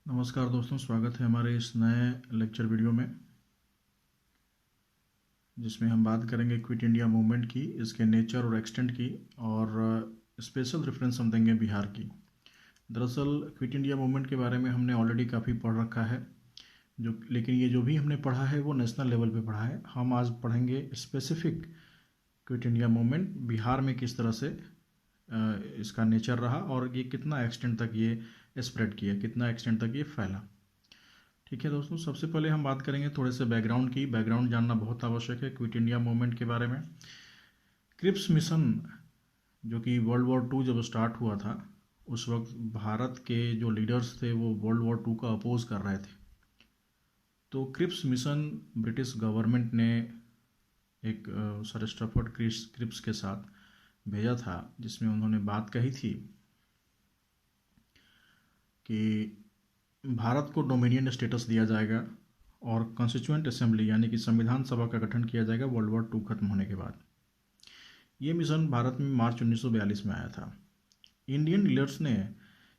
नमस्कार दोस्तों, स्वागत है हमारे इस नए लेक्चर वीडियो में, जिसमें हम बात करेंगे क्विट इंडिया मूवमेंट की, इसके नेचर और एक्सटेंट की, और स्पेशल रेफरेंस हम देंगे बिहार की। दरअसल क्विट इंडिया मूवमेंट के बारे में हमने ऑलरेडी काफ़ी पढ़ रखा है, लेकिन ये जो भी हमने पढ़ा है वो नेशनल लेवल पे पढ़ा है। हम आज पढ़ेंगे specific quit India movement Bihar में किस तरह से इसका नेचर रहा और ये कितना एक्सटेंट तक ये स्प्रेड किया, कितना एक्सटेंट तक ये फैला। ठीक है दोस्तों, सबसे पहले हम बात करेंगे थोड़े से बैकग्राउंड की। बैकग्राउंड जानना बहुत आवश्यक है क्विट इंडिया मूवमेंट के बारे में। क्रिप्स मिशन, जो कि वर्ल्ड वॉर टू जब स्टार्ट हुआ था, उस वक्त भारत के जो लीडर्स थे वो वर्ल्ड वॉर टू का अपोज कर रहे थे। तो क्रिप्स मिशन ब्रिटिश गवर्नमेंट ने एक सर स्टफर्ड क्रिप्स के साथ भेजा था, जिसमें उन्होंने बात कही थी कि भारत को डोमिनियन स्टेटस दिया जाएगा और कॉन्स्टिट्यूएंट असेंबली यानी कि संविधान सभा का गठन किया जाएगा वर्ल्ड वॉर टू खत्म होने के बाद। ये मिशन भारत में मार्च 1942 में आया था। इंडियन लीडर्स ने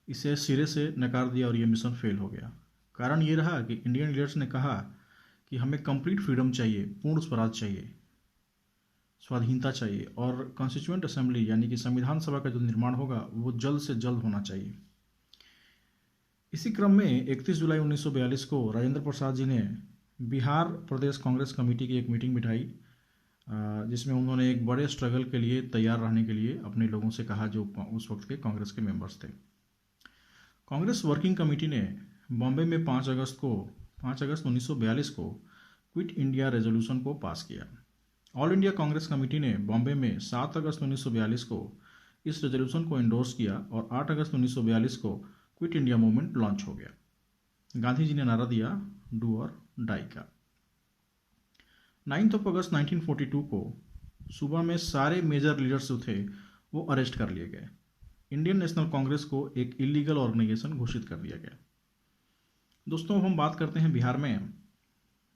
इसे सिरे से नकार दिया और ये मिशन फेल हो गया। कारण ये रहा कि इंडियन लीडर्स ने कहा कि हमें कंप्लीट फ्रीडम चाहिए, पूर्ण स्वराज चाहिए, स्वाधीनता चाहिए, और कॉन्स्टिट्यूएंट असेंबली यानी कि संविधान सभा का जो निर्माण होगा वो जल्द से जल्द होना चाहिए। इसी क्रम में 31 जुलाई 1942 को राजेंद्र प्रसाद जी ने बिहार प्रदेश कांग्रेस कमेटी की एक मीटिंग बिठाई, जिसमें उन्होंने एक बड़े स्ट्रगल के लिए तैयार रहने के लिए अपने लोगों से कहा, जो उस वक्त के कांग्रेस के मेंबर्स थे। कांग्रेस वर्किंग कमेटी ने बॉम्बे में 5 अगस्त 1942 को क्विट इंडिया रेजोल्यूशन को पास किया। ऑल इंडिया कांग्रेस कमेटी ने बॉम्बे में 7 अगस्त 1942 को इस रेजोल्यूशन को एंडोर्स किया और 8 अगस्त 1942 को क्विट इंडिया मूवमेंट लॉन्च हो गया। गांधी जी ने नारा दिया, डू और डाई का। 9 अगस्त 1942 को सुबह में सारे मेजर लीडर्स जो थे वो अरेस्ट कर लिए गए। इंडियन नेशनल कांग्रेस को एक इलीगल ऑर्गेनाइजेशन घोषित कर दिया गया। दोस्तों, हम बात करते हैं बिहार में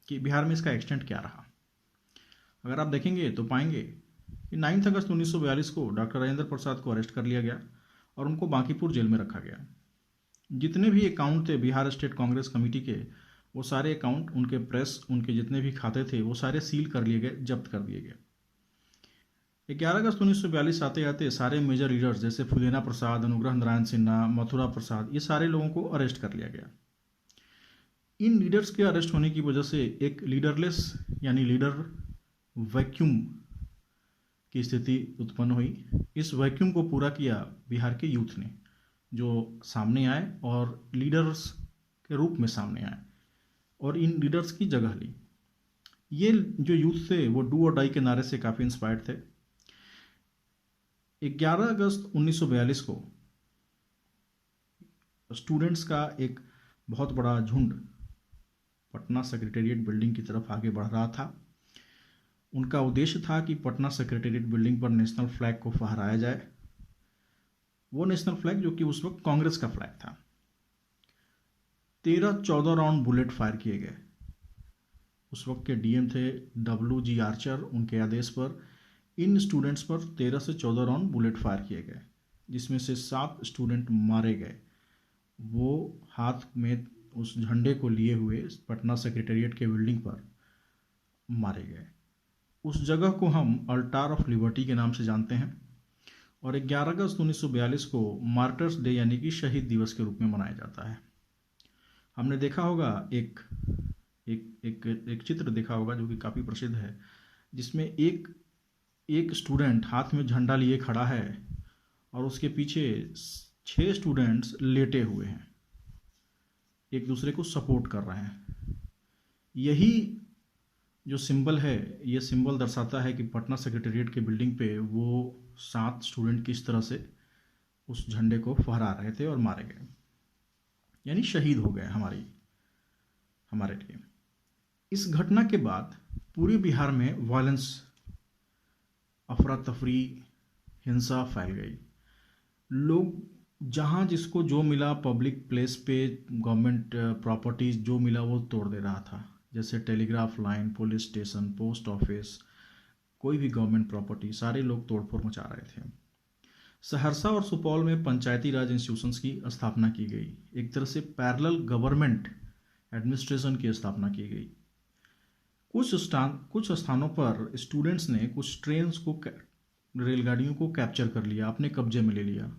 कि बिहार में इसका एक्सटेंट क्या रहा। अगर आप देखेंगे तो पाएंगे कि 9 अगस्त 1942 को डॉक्टर राजेंद्र प्रसाद को अरेस्ट कर लिया गया और उनको बांकीपुर जेल में रखा गया। जितने भी अकाउंट थे बिहार स्टेट कांग्रेस कमेटी के, वो सारे अकाउंट, उनके प्रेस, उनके जितने भी खाते थे वो सारे सील कर लिए गए, जब्त कर दिए गए। 11 अगस्त 1942 आते आते सारे मेजर लीडर्स जैसे फुलेना प्रसाद, अनुग्रह नारायण सिन्हा, मथुरा प्रसाद, ये सारे लोगों को अरेस्ट कर लिया गया। इन लीडर्स के अरेस्ट होने की वजह से एक लीडरलेस यानी लीडर वैक्यूम की स्थिति उत्पन्न हुई। इस वैक्यूम को पूरा किया बिहार के यूथ ने, जो सामने आए और लीडर्स के रूप में सामने आए और इन लीडर्स की जगह ली। ये जो यूथ थे वो डू और डाई के नारे से काफ़ी इंस्पायर्ड थे। 11 अगस्त 1942 को स्टूडेंट्स का एक बहुत बड़ा झुंड पटना सेक्रेटेरिएट बिल्डिंग की तरफ आगे बढ़ रहा था। उनका उद्देश्य था कि पटना सेक्रेटेरिएट बिल्डिंग पर नेशनल फ्लैग को फहराया जाए, वो नेशनल फ्लैग जो कि उस वक्त कांग्रेस का फ्लैग था। 13-14 राउंड बुलेट फायर किए गए। उस वक्त के डीएम थे WG आर्चर। उनके आदेश पर इन स्टूडेंट्स पर 13 से 14 राउंड बुलेट फायर किए गए, जिसमें से 7 स्टूडेंट मारे गए। वो हाथ में उस झंडे को लिए हुए पटना सेक्रेटेरिएट के बिल्डिंग पर मारे गए। उस जगह को हम अल्टार ऑफ लिबर्टी के नाम से जानते हैं और 11 अगस्त 1942 को मार्टर्स डे यानी कि शहीद दिवस के रूप में मनाया जाता है। हमने देखा होगा एक एक एक एक चित्र देखा होगा जो कि काफ़ी प्रसिद्ध है, जिसमें एक स्टूडेंट हाथ में झंडा लिए खड़ा है और उसके पीछे 6 स्टूडेंट्स लेटे हुए हैं, एक दूसरे को सपोर्ट कर रहे हैं। यही जो सिंबल है, ये सिंबल दर्शाता है कि पटना सेक्रेटेरिएट के बिल्डिंग पे वो 7 स्टूडेंट किस तरह से उस झंडे को फहरा रहे थे और मारे गए, यानी शहीद हो गए हमारे लिए। इस घटना के बाद पूरे बिहार में वायलेंस, अफरा तफरी, हिंसा फैल गई। लोग जहाँ जिसको जो मिला पब्लिक प्लेस पे गवर्नमेंट प्रॉपर्टीज जो मिला वो तोड़ दे रहा था, जैसे telegraph line, police station, post office, कोई भी गवर्नमेंट प्रॉपर्टी, सारे लोग तोड़फोड़ मचा रहे थे। सहरसा और सुपौल में पंचायती राज इंस्टीट्यूशंस की स्थापना की गई। एक तरह से पैरेलल गवर्नमेंट एडमिनिस्ट्रेशन की स्थापना की गई। कुछ स्थानों पर स्टूडेंट्स ने कुछ ट्रेन्स को रेलगाड़ियों को कैप्चर कर लिया, अपने कब्जे में ले लिया,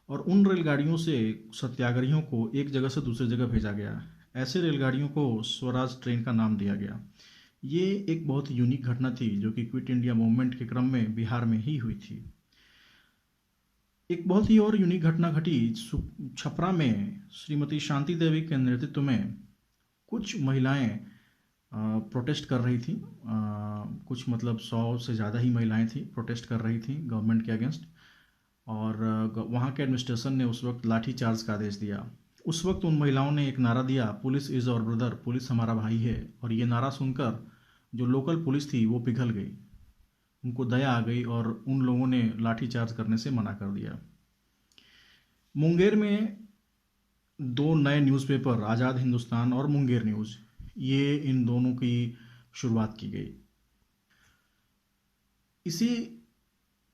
और उन रेलगाड़ियों से सत्याग्रहियों को एक जगह से दूसरी जगह भेजा गया। ऐसे रेलगाड़ियों को स्वराज ट्रेन का नाम दिया गया। ये एक बहुत यूनिक घटना थी जो कि क्विट इंडिया मूवमेंट के क्रम में बिहार में ही हुई थी। एक बहुत ही और यूनिक घटना घटी छपरा में। श्रीमती शांति देवी के नेतृत्व में कुछ महिलाएं प्रोटेस्ट कर रही थी। कुछ मतलब 100 से ज़्यादा ही महिलाएं थी, प्रोटेस्ट कर रही थी गवर्नमेंट के अगेंस्ट। और वहाँ के एडमिनिस्ट्रेशन ने उस वक्त लाठी चार्ज का आदेश दिया। उस वक्त उन महिलाओं ने एक नारा दिया, police is our brother, police हमारा भाई है। और ये नारा सुनकर जो लोकल पुलिस थी वो पिघल गई, उनको दया आ गई और उन लोगों ने लाठी चार्ज करने से मना कर दिया। मुंगेर में 2 नए न्यूज़पेपर, आज़ाद हिंदुस्तान और मुंगेर न्यूज़, ये इन दोनों की शुरुआत की गई। इसी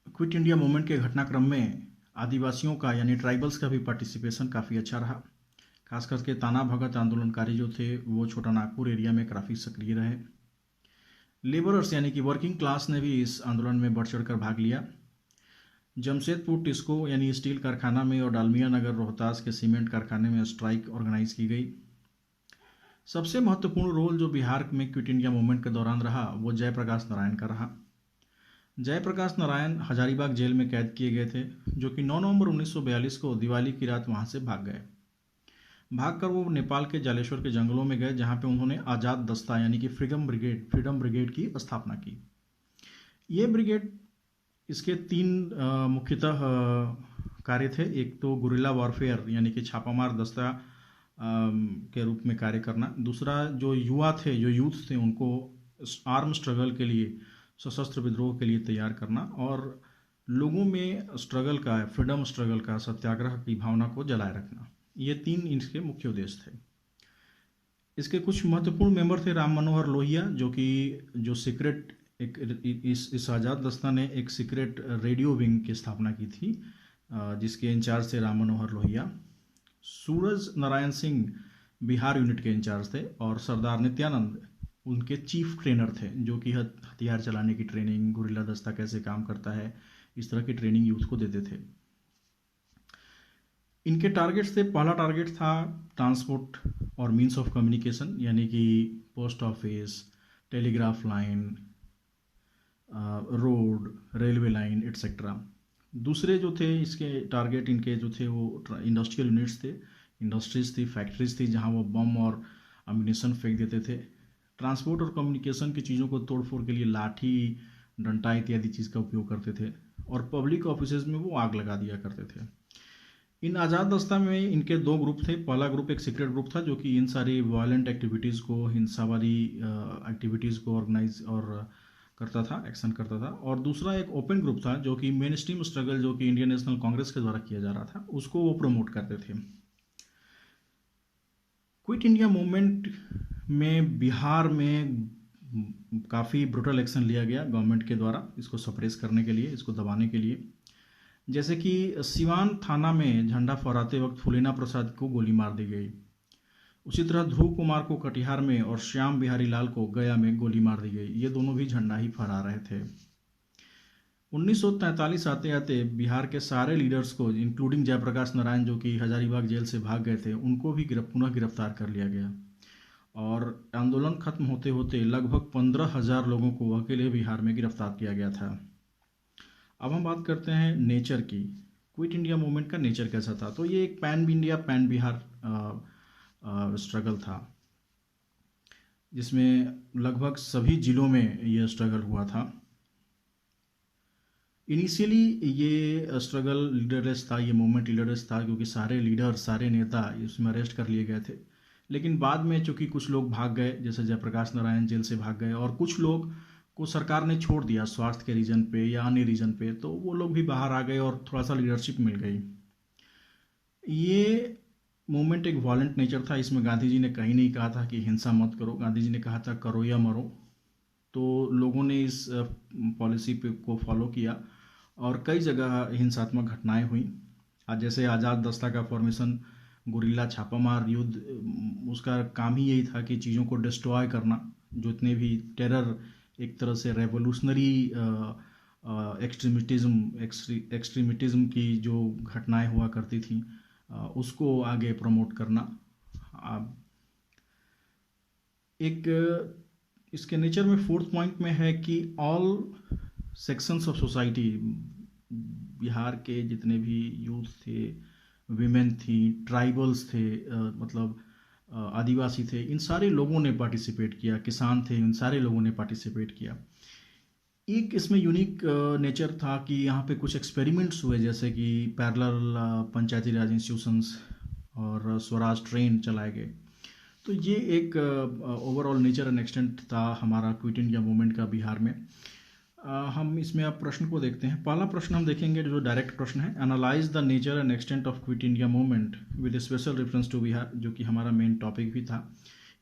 क्विट इंडिया मूवमेंट के घटनाक्रम में आदिवासियों का यानी ट्राइबल्स का भी पार्टिसिपेशन काफ़ी अच्छा रहा। खास करके ताना भगत आंदोलनकारी जो थे वो छोटा नागपुर एरिया में काफ़ी सक्रिय रहे। लेबरर्स यानी कि वर्किंग क्लास ने भी इस आंदोलन में बढ़ चढ़कर भाग लिया। जमशेदपुर टिस्को यानी स्टील कारखाना में और डालमिया नगर रोहतास के सीमेंट कारखाने में स्ट्राइक ऑर्गेनाइज की गई। सबसे महत्वपूर्ण रोल जो बिहार में क्विट इंडिया मूवमेंट के दौरान रहा वो जयप्रकाश नारायण का रहा। जयप्रकाश नारायण हजारीबाग जेल में कैद किए गए थे, जो कि 9 नवंबर 1942 को दिवाली की रात वहां से भाग गए। भागकर वो नेपाल के जालेश्वर के जंगलों में गए, जहां पे उन्होंने आज़ाद दस्ता यानी कि फ्रीडम ब्रिगेड की स्थापना की। ये ब्रिगेड, इसके 3 मुख्यतः कार्य थे। एक तो गुरिल्ला वॉरफेयर यानी कि छापामार दस्ता के रूप में कार्य करना। दूसरा जो युवा थे, जो यूथ थे, उनको आर्म स्ट्रगल के लिए, सशस्त्र विद्रोह के लिए तैयार करना और लोगों में स्ट्रगल का, फ्रीडम स्ट्रगल का, सत्याग्रह की भावना को जलाए रखना। ये 3 इसके मुख्य उद्देश्य थे। इसके कुछ महत्वपूर्ण मेंबर थे राम मनोहर लोहिया, जो सीक्रेट इस आज़ाद दस्ता ने एक सीक्रेट रेडियो विंग की स्थापना की थी, जिसके इंचार्ज थे राम मनोहर लोहिया। सूरज नारायण सिंह बिहार यूनिट के इंचार्ज थे और सरदार नित्यानंद उनके चीफ ट्रेनर थे, जो कि हथियार चलाने की ट्रेनिंग, गुरिल्ला दस्ता कैसे काम करता है, इस तरह की ट्रेनिंग यूथ को देते थे। इनके टारगेट्स थे, पहला टारगेट था ट्रांसपोर्ट और मीन्स ऑफ कम्युनिकेशन, यानी कि post office, telegraph line, road, railway line etcetera. दूसरे जो थे इसके टारगेट, इनके जो थे वो इंडस्ट्रियल यूनिट्स थे, इंडस्ट्रीज थी, फैक्ट्रीज थी, जहाँ वो बम और अम्यूनिशन फेंक देते थे। ट्रांसपोर्ट और कम्युनिकेशन की चीज़ों को तोड़फोड़ के लिए लाठी, डंडा इत्यादि चीज़ का उपयोग करते थे और पब्लिक ऑफिसेज में वो आग लगा दिया करते थे। इन आज़ाद दस्ता में इनके 2 ग्रुप थे। पहला ग्रुप एक सीक्रेट ग्रुप था जो कि इन सारी वायलेंट एक्टिविटीज़ को, हिंसावादी एक्टिविटीज़ को ऑर्गेनाइज और करता था, एक्शन करता था। और दूसरा एक ओपन ग्रुप था जो कि मेन स्ट्रीम स्ट्रगल, जो कि इंडियन नेशनल कांग्रेस के द्वारा किया जा रहा था, उसको वो प्रमोट करते थे। क्विट इंडिया मूवमेंट में बिहार में काफ़ी ब्रूटल एक्शन लिया गया गवर्नमेंट के द्वारा, इसको सप्रेस करने के लिए, इसको दबाने के लिए। जैसे कि सिवान थाना में झंडा फहराते वक्त फुलेना प्रसाद को गोली मार दी गई। उसी तरह ध्रुव कुमार को कटिहार में और श्याम बिहारी लाल को गया में गोली मार दी गई। ये दोनों भी झंडा ही फहरा रहे थे। 1943 आते आते बिहार के सारे लीडर्स को, इंक्लूडिंग जयप्रकाश नारायण जो कि हजारीबाग जेल से भाग गए थे, उनको भी पुनः गिरफ्तार कर लिया गया। और आंदोलन खत्म होते होते लगभग 15,000 लोगों को अकेले बिहार में गिरफ्तार किया गया था। अब हम बात करते हैं नेचर की। क्विट इंडिया मूवमेंट का नेचर कैसा था? तो ये एक pan India pan Bihar struggle था, जिसमें लगभग सभी जिलों में ये स्ट्रगल हुआ था। इनिशियली ये स्ट्रगल लीडरलेस था, ये मूवमेंट लीडरलेस था, क्योंकि सारे लीडर, सारे नेता इसमें अरेस्ट कर लिए गए थे। लेकिन बाद में चूँकि कुछ लोग भाग गए, जैसे जयप्रकाश नारायण जेल से भाग गए, और कुछ लोग को सरकार ने छोड़ दिया स्वार्थ के रीजन पे या अन्य रीजन पे, तो वो लोग भी बाहर आ गए और थोड़ा सा लीडरशिप मिल गई। ये मूवमेंट एक वॉलेंट नेचर था। इसमें गांधी जी ने कहीं नहीं कहा था कि हिंसा मत करो, गांधी जी ने कहा था करो या मरो। तो लोगों ने इस पॉलिसी पे को फॉलो किया और कई जगह हिंसात्मक घटनाएं हुई। आज जैसे आज़ाद दस्ता का फॉर्मेशन, गुरिल्ला छापामार युद्ध, उसका काम ही यही था कि चीज़ों को डिस्ट्रॉय करना, जो इतने भी टेरर, एक तरह से रेवोल्यूशनरी एक्सट्रीमिटिज्म की जो घटनाएं हुआ करती थी, उसको आगे प्रमोट करना। एक इसके नेचर में फोर्थ पॉइंट में है कि all sections of society, Bihar के जितने भी यूथ थे, विमेन थी, ट्राइबल्स थे, मतलब आदिवासी थे, इन सारे लोगों ने पार्टिसिपेट किया, किसान थे, इन सारे लोगों ने पार्टिसिपेट किया। एक इसमें यूनिक नेचर था कि यहाँ पे कुछ एक्सपेरिमेंट्स हुए, जैसे कि पैरेलल पंचायती राज इंस्टीट्यूशंस और स्वराज ट्रेन चलाए गए। तो ये एक ओवरऑल नेचर एंड एक्सटेंट था हमारा क्विट इंडिया मूवमेंट का बिहार में। हम इसमें अब प्रश्न को देखते हैं। पहला प्रश्न हम देखेंगे जो डायरेक्ट प्रश्न है, analyse the nature and extent of quit India movement with special reference to Bihar, जो कि हमारा मेन टॉपिक भी था।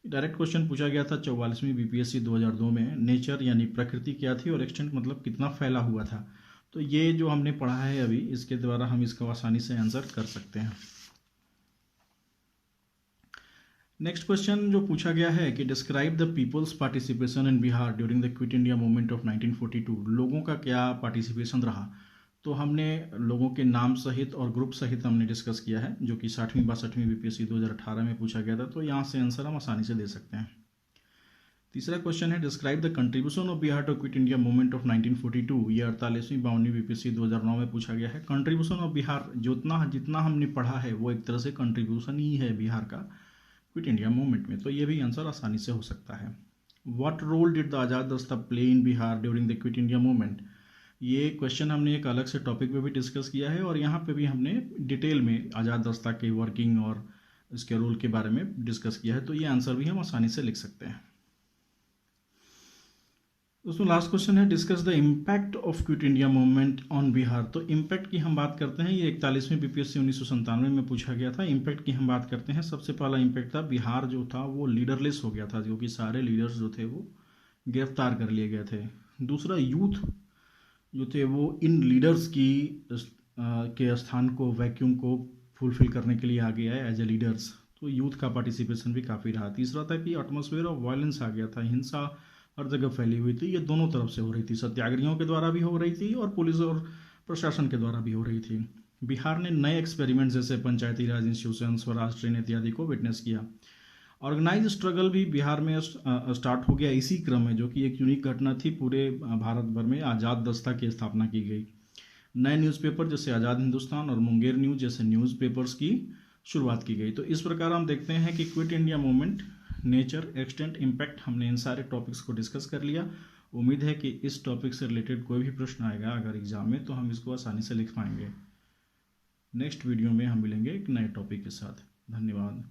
डायरेक्ट क्वेश्चन पूछा गया था 44वीं बीपीएससी 2002 में। नेचर यानी प्रकृति क्या थी और एक्सटेंट मतलब कितना फैला हुआ था। तो ये जो हमने पढ़ा है अभी, इसके द्वारा हम इसको आसानी से आंसर कर सकते हैं। नेक्स्ट क्वेश्चन जो पूछा गया है कि describe the peoples participation in Bihar during the quit India movement of 1942। लोगों का क्या पार्टिसिपेशन रहा। तो हमने लोगों के नाम सहित और ग्रुप सहित हमने डिस्कस किया है, जो कि 60वीं 62वीं बीपीएससी 2018 में पूछा गया था। तो यहाँ से आंसर हम आसानी से दे सकते हैं। तीसरा क्वेश्चन है describe the contribution of Bihar to quit India movement of 1942। ये 48वीं 52वीं बीपीएससी 2009 में पूछा गया है। कंट्रीब्यूशन ऑफ बिहार, जितना हमने पढ़ा है वो एक तरह से कंट्रीब्यूशन ही है बिहार का क्विट इंडिया मूवमेंट में। तो ये भी आंसर आसानी से हो सकता है। व्हाट रोल डिड द आज़ाद दस्ता play in Bihar during the quit India movement. ये क्वेश्चन हमने एक अलग से टॉपिक पे भी डिस्कस किया है और यहाँ पे भी हमने डिटेल में आज़ाद दस्ता के वर्किंग और इसके रोल के बारे में डिस्कस किया है। तो ये आंसर भी हम आसानी से लिख सकते हैं। उसमें लास्ट क्वेश्चन है discuss the impact of quit India movement on Bihar. तो इम्पैक्ट की हम बात करते हैं, ये 41वीं बीपीएससी 1997 में पूछा गया था। इम्पैक्ट की हम बात करते हैं। सबसे पहला इम्पैक्ट था, बिहार जो था वो लीडरलेस हो गया था, जो कि सारे लीडर्स जो थे वो गिरफ्तार कर लिए गए थे। दूसरा, यूथ जो थे वो इन लीडर्स की के स्थान को, वैक्यूम को फुलफिल करने के लिए आगे आए एज ए लीडर्स। तो यूथ का पार्टिसिपेशन भी काफ़ी रहा। तीसरा था कि एटमॉस्फेयर ऑफ वायलेंस आ गया था, हिंसा हर जगह फैली हुई थी। ये दोनों तरफ से हो रही थी, सत्याग्रहियों के द्वारा भी हो रही थी और पुलिस और प्रशासन के द्वारा भी हो रही थी। बिहार ने नए एक्सपेरिमेंट जैसे पंचायती राज इंस्टीट्यूशन, स्वराज ट्रेन इत्यादि को विटनेस किया। ऑर्गेनाइज स्ट्रगल भी बिहार में स्टार्ट हो गया इसी क्रम में, जो कि एक यूनिक घटना थी। पूरे भारत भर में आज़ाद दस्ता की स्थापना की गई। नए न्यूज़पेपर जैसे आज़ाद हिंदुस्तान और मुंगेर न्यूज़ जैसे न्यूज़पेपर्स की शुरुआत की गई। तो इस प्रकार हम देखते हैं कि quit India movement, nature, extent, impact, हमने इन सारे टॉपिक्स को डिस्कस कर लिया। उम्मीद है कि इस टॉपिक से रिलेटेड कोई भी प्रश्न आएगा अगर एग्जाम में, तो हम इसको आसानी से लिख पाएंगे। नेक्स्ट वीडियो में हम मिलेंगे एक नए टॉपिक के साथ। धन्यवाद।